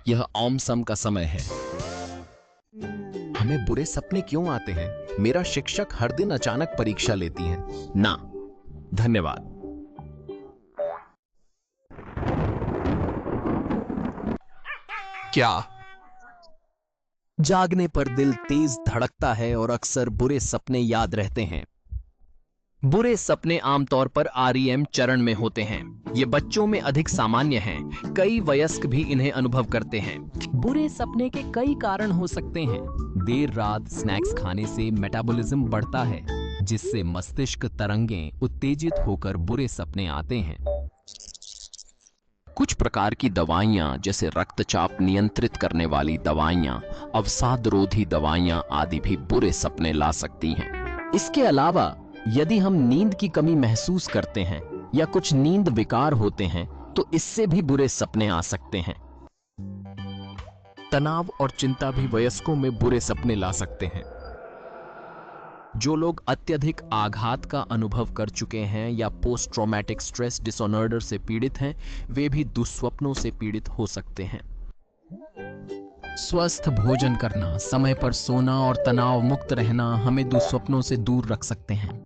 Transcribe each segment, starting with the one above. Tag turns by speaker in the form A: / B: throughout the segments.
A: यह आम सम का समय है।
B: हमें बुरे सपने क्यों आते हैं? मेरा शिक्षक हर दिन अचानक परीक्षा लेती है।
A: ना, धन्यवाद।
B: क्या? जागने पर दिल तेज धड़कता है और अक्सर बुरे सपने याद रहते हैं। बुरे सपने आमतौर पर आरईएम चरण में होते हैं। ये बच्चों में अधिक सामान्य हैं। कई वयस्क भी इन्हें अनुभव करते हैं। बुरे सपने के कई कारण हो सकते हैं। देर रात स्नैक्स खाने से मेटाबॉलिज्म बढ़ता है, जिससे मस्तिष्क तरंगें उत्तेजित होकर बुरे सपने आते हैं।
A: कुछ प्रकार की दवाइयां जैसे रक्तचाप नियंत्रित करने वाली दवाइयां, अवसादरोधी दवाइयां आदि भी बुरे सपने ला सकती हैं।
B: इसके अलावा यदि हम नींद की कमी महसूस करते हैं या कुछ नींद विकार होते हैं तो इससे भी बुरे सपने आ सकते हैं। तनाव और चिंता भी वयस्कों में बुरे सपने ला सकते हैं। जो लोग अत्यधिक आघात का अनुभव कर चुके हैं या पोस्ट ट्रॉमेटिक स्ट्रेस डिसऑर्डर से पीड़ित हैं, वे भी दुस्वप्नों से पीड़ित हो सकते हैं। स्वस्थ भोजन करना, समय पर सोना और तनाव मुक्त रहना हमें दुस्वप्नों से दूर रख सकते हैं।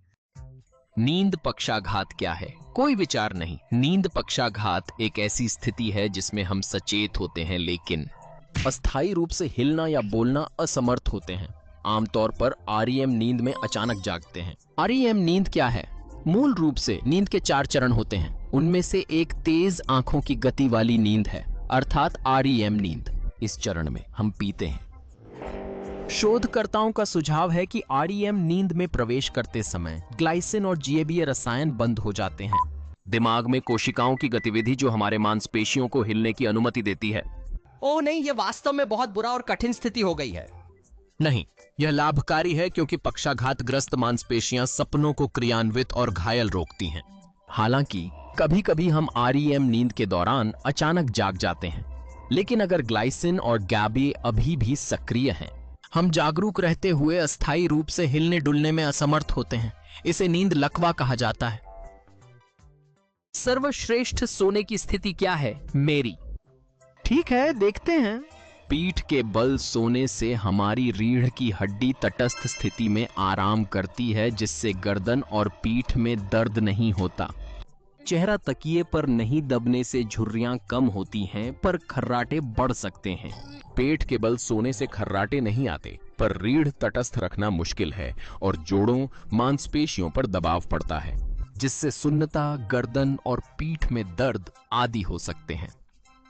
B: नींद पक्षाघात क्या है? कोई विचार नहीं। नींद पक्षाघात एक ऐसी स्थिति है जिसमें हम सचेत होते हैं लेकिन अस्थायी रूप से हिलना या बोलना असमर्थ होते हैं। आमतौर पर आरईएम नींद में अचानक जागते हैं। आरईएम नींद क्या है? मूल रूप से नींद के 4 चरण होते हैं। उनमें से एक तेज आंखों की गति वाली नींद है, अर्थात आरईएम नींद। इस चरण में हम पीते हैं। शोधकर्ताओं का सुझाव है कि आरईएम नींद में प्रवेश करते समय ग्लाइसिन और जीएबीए रसायन बंद हो जाते हैं। दिमाग में कोशिकाओं की गतिविधि जो हमारे मांसपेशियों को हिलने की अनुमति देती है।
C: ओह नहीं, यह वास्तव में बहुत बुरा और कठिन स्थिति हो गई है।
B: नहीं, यह लाभकारी है क्योंकि पक्षाघातग्रस्त मांसपेशियां सपनों को क्रियान्वित और घायल रोकती हैं। हालांकि कभी-कभी हम आरईएम नींद के दौरान अचानक जाग जाते हैं, लेकिन अगर ग्लाइसिन और गैबे अभी भी सक्रिय हैं, हम जागरूक रहते हुए अस्थायी रूप से हिलने डुलने में असमर्थ होते हैं। इसे नींद लकवा कहा जाता है। सर्वश्रेष्ठ सोने की स्थिति क्या है? मेरी। ठीक है, देखते हैं। पीठ के बल सोने से हमारी रीढ़ की हड्डी तटस्थ स्थिति में आराम करती है, जिससे गर्दन और पीठ में दर्द नहीं होता। चेहरा तकिए पर नहीं दबने से झुर्रियां कम होती हैं, पर खर्राटे बढ़ सकते हैं। पेट के बल सोने से खर्राटे नहीं आते, पर रीढ़ तटस्थ रखना मुश्किल है और जोड़ों मांसपेशियों पर दबाव पड़ता है, जिससे सुन्नता, गर्दन और पीठ में दर्द आदि हो सकते हैं।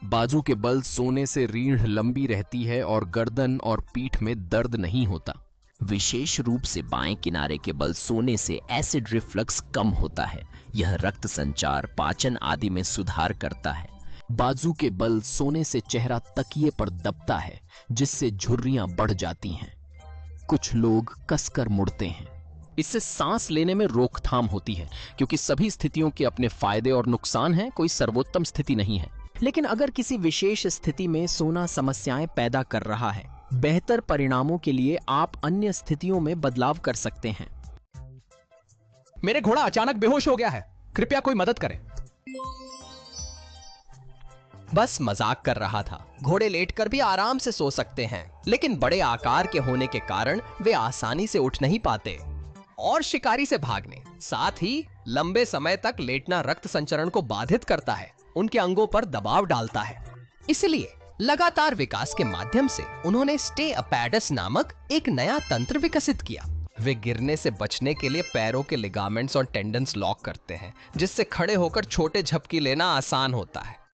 B: बाजू के बल सोने से रीढ़ लंबी रहती है और गर्दन और पीठ में दर्द नहीं होता। विशेष रूप से बाएं किनारे के बल सोने से एसिड रिफ्लक्स कम होता है। यह रक्त संचार, पाचन आदि में सुधार करता है। बाजू के बल सोने से चेहरा तकिए पर दबता है, जिससे झुर्रियां बढ़ जाती हैं। कुछ लोग कसकर मुड़ते हैं। इससे सांस लेने में रोकथाम होती है। क्योंकि सभी स्थितियों के अपने फायदे और नुकसान हैं, कोई सर्वोत्तम स्थिति नहीं है। लेकिन अगर किसी विशेष स्थिति में सोना समस्याएं पैदा कर रहा है, बेहतर परिणामों के लिए आप अन्य स्थितियों में बदलाव कर सकते हैं।
C: मेरे घोड़ा अचानक बेहोश हो गया है, कृपया कोई मदद करें। बस मजाक कर रहा था। घोड़े लेटकर भी आराम से सो सकते हैं, लेकिन बड़े आकार के होने के कारण वे आसानी से उठ नहीं पाते और शिकारी से भागने, साथ ही लंबे समय तक लेटना रक्त संचरण को बाधित करता है, उनके अंगों पर दबाव डालता है। इसलिए लगातार विकास के माध्यम से उन्होंने स्टे अपैडस नामक एक नया तंत्र विकसित किया। वे गिरने से बचने के लिए पैरों के लिगामेंट्स और टेंडन्स लॉक करते हैं, जिससे खड़े होकर छोटे झपकी लेना आसान होता है।